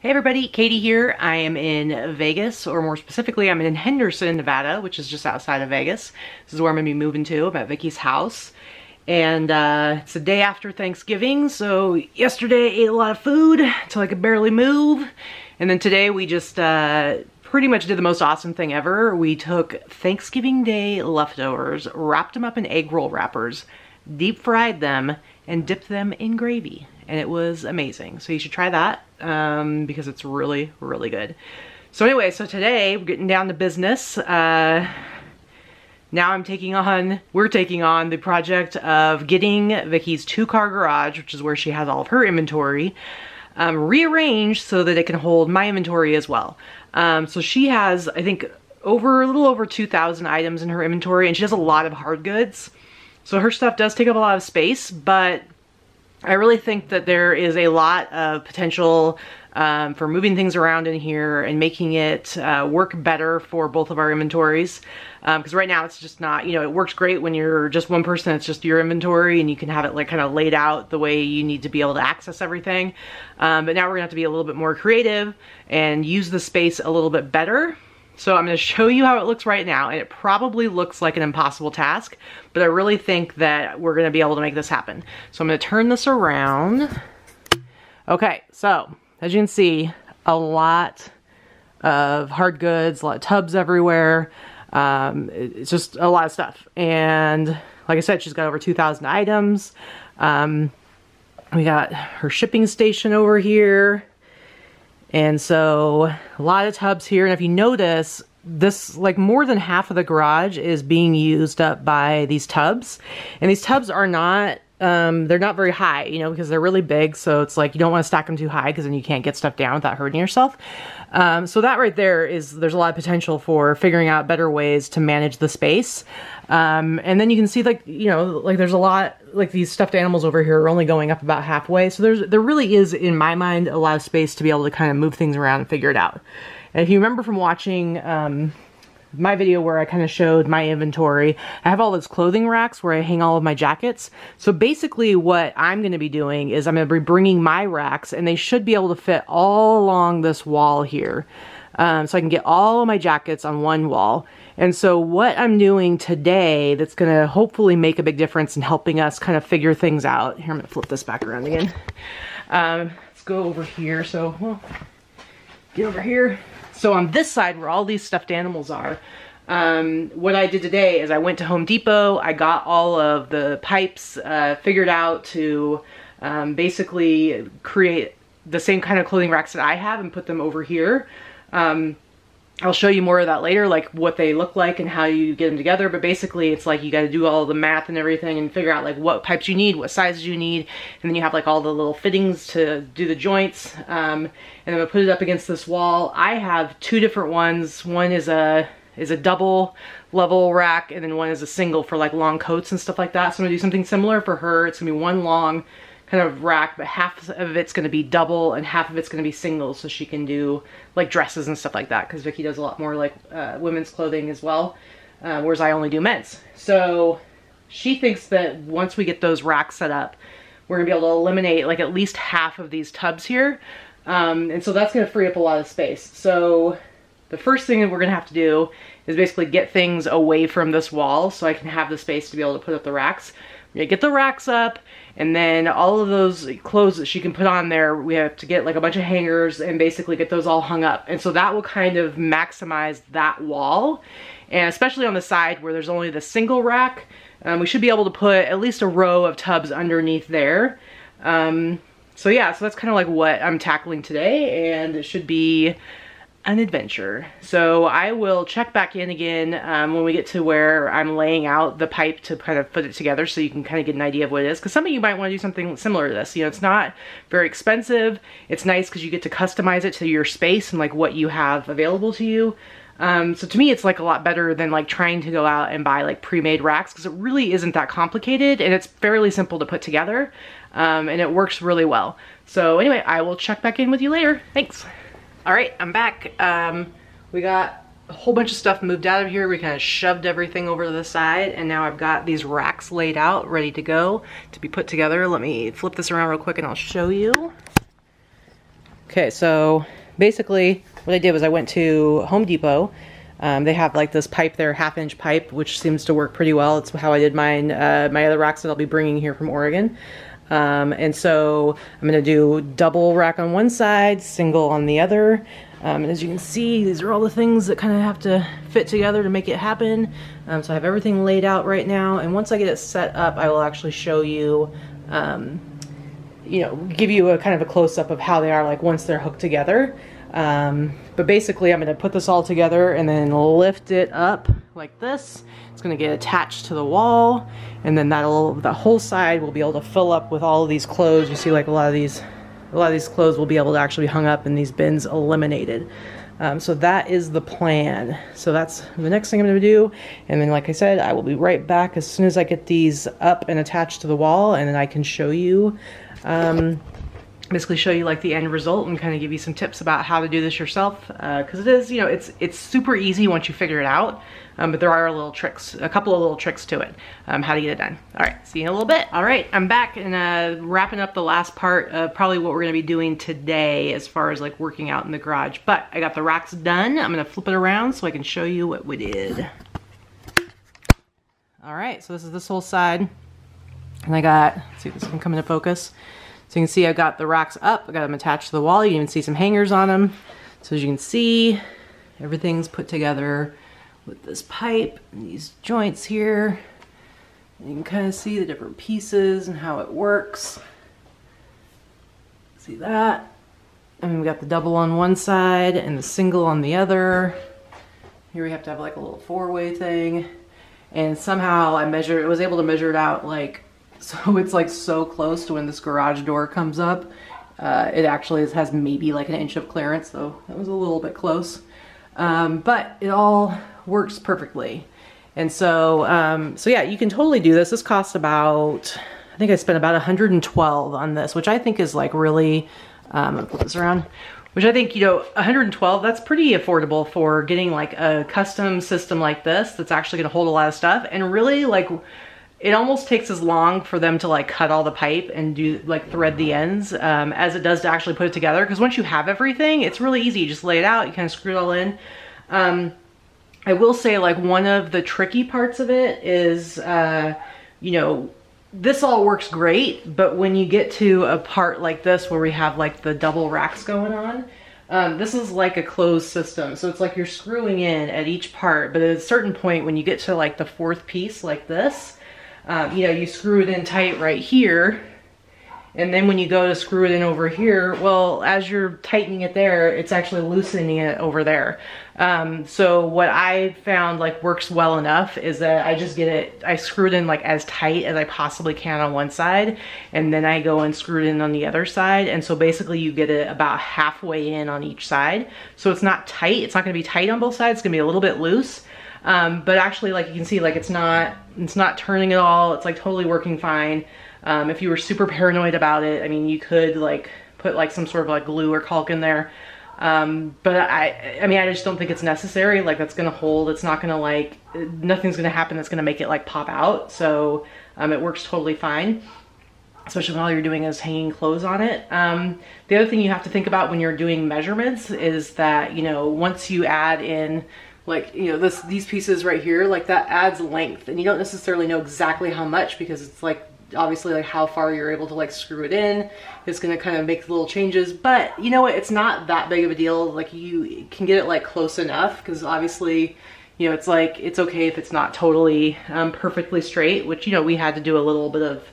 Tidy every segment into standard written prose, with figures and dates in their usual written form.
Hey everybody, Katie here. I am in Vegas, or more specifically, I'm in Henderson, Nevada, which is just outside of Vegas. This is where I'm gonna be moving to. I'm at Vikki's house. And it's the day after Thanksgiving, so yesterday I ate a lot of food until I could barely move. And then today we just pretty much did the most awesome thing ever. We took Thanksgiving Day leftovers, wrapped them up in egg roll wrappers, deep fried them, and dipped them in gravy. And it was amazing. So you should try that because it's really, really good. So anyway, so today we're getting down to business. Now we're taking on the project of getting Vikki's 2-car garage, which is where she has all of her inventory, rearranged so that it can hold my inventory as well. So she has, I think, a little over 2,000 items in her inventory, and she has a lot of hard goods. So her stuff does take up a lot of space, but I really think that there is a lot of potential for moving things around in here and making it work better for both of our inventories. Because right now it's just not, it works great when you're just one person, it's just your inventory and you can have it like kind of laid out the way you need to be able to access everything. But now we're gonna have to be a little bit more creative and use the space a little bit better. So I'm going to show you how it looks right now, and it probably looks like an impossible task, but I really think that we're going to be able to make this happen. So I'm going to turn this around. Okay, so as you can see, a lot of hard goods, a lot of tubs everywhere. It's just a lot of stuff. And like I said, she's got over 2,000 items. We got her shipping station over here. And so a lot of tubs here. And if you notice, this, like, more than half of the garage is being used up by these tubs. And these tubs are not, they're not very high, because they're really big. So it's like, you don't want to stack them too high because then you can't get stuff down without hurting yourself. So that right there there's a lot of potential for figuring out better ways to manage the space. And then you can see, like, there's a lot, like, these stuffed animals over here are only going up about halfway. So there really is, in my mind, a lot of space to be able to kind of move things around and figure it out. And if you remember from watching my video where I kind of showed my inventory, I have all those clothing racks where I hang all of my jackets. So basically what I'm going to be doing is I'm going to be bringing my racks, and they should be able to fit all along this wall here. So I can get all of my jackets on one wall. And so what I'm doing today that's going to hopefully make a big difference in helping us kind of figure things out. Here, I'm going to flip this back around again. Let's go over here. So, well, get over here. So on this side where all these stuffed animals are, what I did today is I went to Home Depot, I got all of the pipes figured out to basically create the same kind of clothing racks that I have and put them over here. I'll show you more of that later, like what they look like and how you get them together, but basically it's like you got to do all the math and everything and figure out like what pipes you need, what sizes you need, and then you have like all the little fittings to do the joints. And I'm gonna put it up against this wall. I have two different ones. One is a double level rack, and then one is a single for like long coats and stuff like that. So I'm gonna do something similar for her. It's gonna be one long kind of rack, but half of it's going to be double and half of it's going to be single, so she can do like dresses and stuff like that, because Vikki does a lot more like women's clothing as well, whereas I only do men's. So she thinks that once we get those racks set up, we're gonna be able to eliminate like at least half of these tubs here, and so that's going to free up a lot of space. So the first thing that we're gonna have to do is basically get things away from this wall so I can have the space to be able to put up the racks. We're gonna get the racks up, and then all of those clothes that she can put on there, we have to get like a bunch of hangers and basically get those all hung up. And so that will kind of maximize that wall. And especially on the side where there's only the single rack, we should be able to put at least a row of tubs underneath there. So yeah, so that's kind of like what I'm tackling today, and it should be an adventure. So I will check back in again when we get to where I'm laying out the pipe to kind of put it together, so you can kind of get an idea of what it is, because some of you might want to do something similar to this. It's not very expensive. It's nice because you get to customize it to your space and like what you have available to you. So to me, it's like a lot better than like trying to go out and buy like pre-made racks, because it really isn't that complicated and it's fairly simple to put together, and it works really well. So anyway, I will check back in with you later. Thanks. All right, I'm back. We got a whole bunch of stuff moved out of here. We kind of shoved everything over to the side, and now I've got these racks laid out, ready to go, to be put together. Let me flip this around real quick and I'll show you. Okay, so basically what I did was I went to Home Depot. They have like this pipe there, 1/2-inch pipe, which seems to work pretty well. It's how I did mine, my other racks that I'll be bringing here from Oregon. And so I'm going to do double rack on one side, single on the other. And as you can see, these are all the things that kind of have to fit together to make it happen. So I have everything laid out right now. And once I get it set up, I will actually show you, you know, give you a kind of a close-up of how they are like once they're hooked together. But basically I'm going to put this all together and then lift it up like this. It's going to get attached to the wall, and then the whole side will be able to fill up with all of these clothes. You see like a lot of these clothes will be able to actually be hung up and these bins eliminated. So that is the plan. So that's the next thing I'm going to do. And then like I said, I will be right back as soon as I get these up and attached to the wall, and then I can show you basically show you like the end result and kind of give you some tips about how to do this yourself, because it is, you know, it's super easy once you figure it out, but there are little tricks, a couple of little tricks to it, how to get it done. All right, see you in a little bit. All right, I'm back and wrapping up the last part of probably what we're gonna be doing today as far as like working out in the garage, but I got the racks done. I'm gonna flip it around so I can show you what we did. All right, so this is this whole side, and I got, let's see if this can come into focus. So you can see I got the racks up, I got them attached to the wall. You can even see some hangers on them. So as you can see, everything's put together with this pipe and these joints here. And you can kind of see the different pieces and how it works. See that? And we got the double on one side and the single on the other. Here we have to have like a little four-way thing. And somehow I was able to measure it out like, so it's like so close to when this garage door comes up. It actually has maybe like 1 inch of clearance, though that was a little bit close. But it all works perfectly. And so, so yeah, you can totally do this. This costs about, I think I spent about $112 on this, which I think is like really, I'm gonna flip this around, which I think, you know, $112, that's pretty affordable for getting like a custom system like this that's actually gonna hold a lot of stuff. And really like, it almost takes as long for them to like cut all the pipe and do like thread the ends as it does to actually put it together. Because once you have everything, it's really easy. You just lay it out, you kind of screw it all in. I will say like one of the tricky parts of it is, you know, this all works great, but when you get to a part like this where we have like the double racks going on, this is like a closed system. So it's like you're screwing in at each part, but at a certain point when you get to like the 4th piece like this, you know, you screw it in tight right here, and then when you go to screw it in over here, well, as you're tightening it there, it's actually loosening it over there. So what I found like works well enough is that I just I screw it in like as tight as I possibly can on one side, and then I go and screw it in on the other side. And so basically you get it about halfway in on each side. So it's not tight, it's not gonna be tight on both sides, it's gonna be a little bit loose. But actually, like you can see, like it's not turning at all. It's like totally working fine. If you were super paranoid about it, I mean, you could like put like some sort of like glue or caulk in there. But I mean, I just don't think it's necessary. Like that's gonna hold. It's not gonna like, nothing's gonna happen that's gonna make it like pop out. So it works totally fine, especially when all you're doing is hanging clothes on it. The other thing you have to think about when you're doing measurements is that, you know, once you add in like, you know, these pieces right here, like that adds length, and you don't necessarily know exactly how much, because it's like obviously like how far you're able to like screw it in is going to kind of make little changes. But you know what, it's not that big of a deal. Like you can get it like close enough, because obviously, you know, it's like it's okay if it's not totally perfectly straight, which, you know, we had to do a little bit of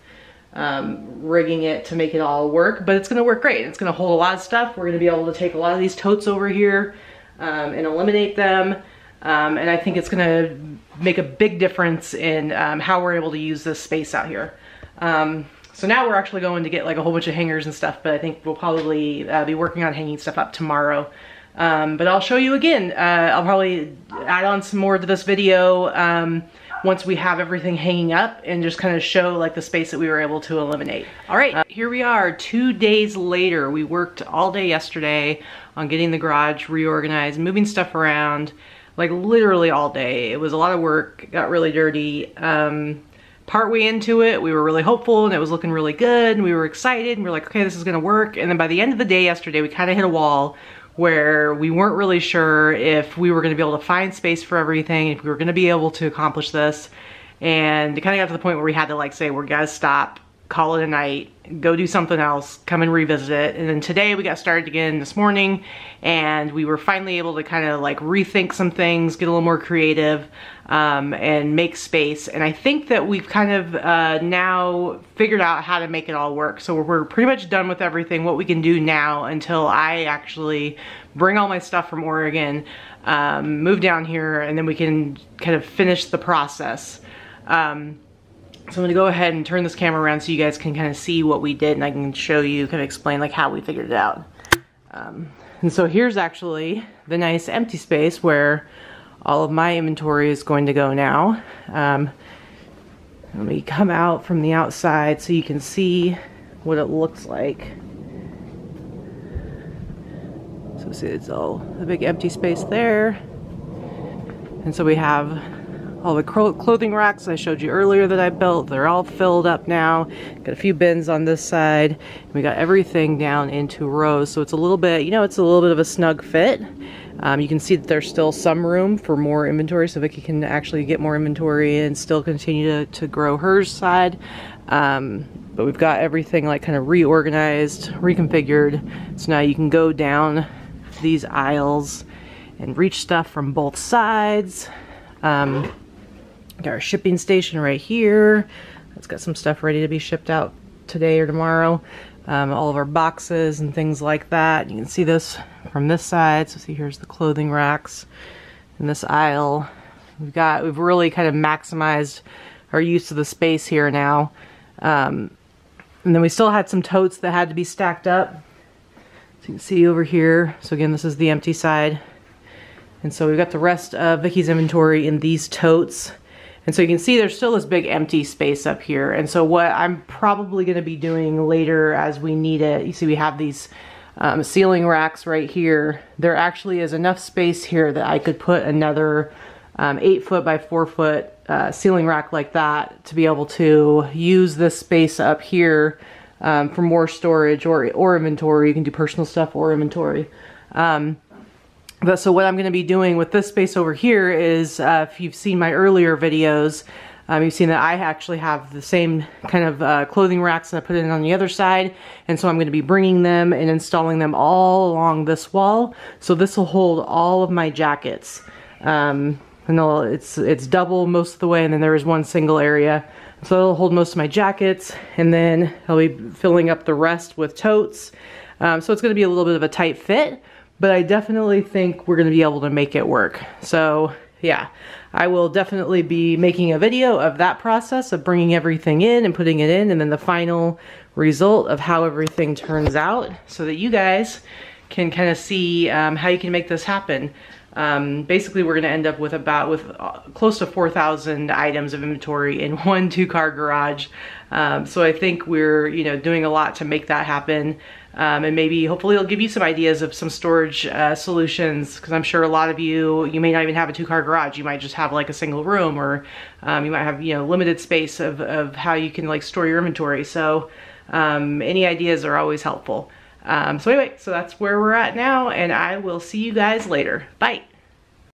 rigging it to make it all work, but it's going to work great. It's going to hold a lot of stuff. We're going to be able to take a lot of these totes over here and eliminate them. And I think it's gonna make a big difference in how we're able to use this space out here. So now we're actually going to get like a whole bunch of hangers and stuff, but I think we'll probably be working on hanging stuff up tomorrow. But I'll show you again. I'll probably add on some more to this video once we have everything hanging up, and just kind of show like the space that we were able to eliminate. All right, here we are 2 days later. We worked all day yesterday on getting the garage reorganized, moving stuff around. Like literally all day. It was a lot of work, got really dirty. partway into it, we were really hopeful and it was looking really good and we were excited and we were like, okay, this is gonna work. And then by the end of the day yesterday, we kind of hit a wall where we weren't really sure if we were gonna be able to find space for everything, if we were gonna be able to accomplish this. And it kind of got to the point where we had to like say, we're gonna stop, call it a night, go do something else, come and revisit it. And then today we got started again this morning and we were finally able to kind of like rethink some things, get a little more creative, and make space. And I think that we've kind of now figured out how to make it all work. So we're pretty much done with everything, what we can do now until I actually bring all my stuff from Oregon, move down here, and then we can kind of finish the process. So I'm gonna go ahead and turn this camera around so you guys can kind of see what we did and I can show you, kind of explain like how we figured it out. And so here's actually the nice empty space where all of my inventory is going to go now. Let me come out from the outside so you can see what it looks like. So see, it's all the big empty space there. And so we have all the clothing racks I showed you earlier that I built. They're all filled up now. Got a few bins on this side. We got everything down into rows. So it's a little bit, you know, it's a little bit of a snug fit. You can see that there's still some room for more inventory, so Vikki can actually get more inventory and still continue to grow her side. But we've got everything like kind of reorganized, reconfigured. So now you can go down these aisles and reach stuff from both sides. Got our shipping station right here. It's got some stuff ready to be shipped out today or tomorrow. All of our boxes and things like that. You can see this from this side. So see, here's the clothing racks in this aisle. We've really kind of maximized our use of the space here now. And then we still had some totes that had to be stacked up. So you can see over here. So again, this is the empty side. And so we've got the rest of Vikki's inventory in these totes. And so you can see there's still this big empty space up here. And so what I'm probably gonna be doing later as we need it, you see we have these ceiling racks right here. There actually is enough space here that I could put another 8 foot by 4 foot ceiling rack like that to be able to use this space up here for more storage or inventory. You can do personal stuff or inventory. So what I'm going to be doing with this space over here is, if you've seen my earlier videos, you've seen that I actually have the same kind of clothing racks that I put in on the other side. And so I'm going to be bringing them and installing them all along this wall. So this will hold all of my jackets. And it's double most of the way, and then there is one single area. So it'll hold most of my jackets, and then I'll be filling up the rest with totes. So it's going to be a little bit of a tight fit. But I definitely think we're gonna be able to make it work. So yeah, I will definitely be making a video of that process of bringing everything in and putting it in, and then the final result of how everything turns out so that you guys can kind of see how you can make this happen. Basically, we're gonna end up with close to 4,000 items of inventory in one 2-car garage. So I think we're doing a lot to make that happen. And maybe hopefully it'll give you some ideas of some storage solutions, because I'm sure a lot of you may not even have a 2-car garage. You might just have like a single room, or you might have limited space of how you can like store your inventory. So any ideas are always helpful. So anyway, so that's where we're at now, and I will see you guys later. Bye.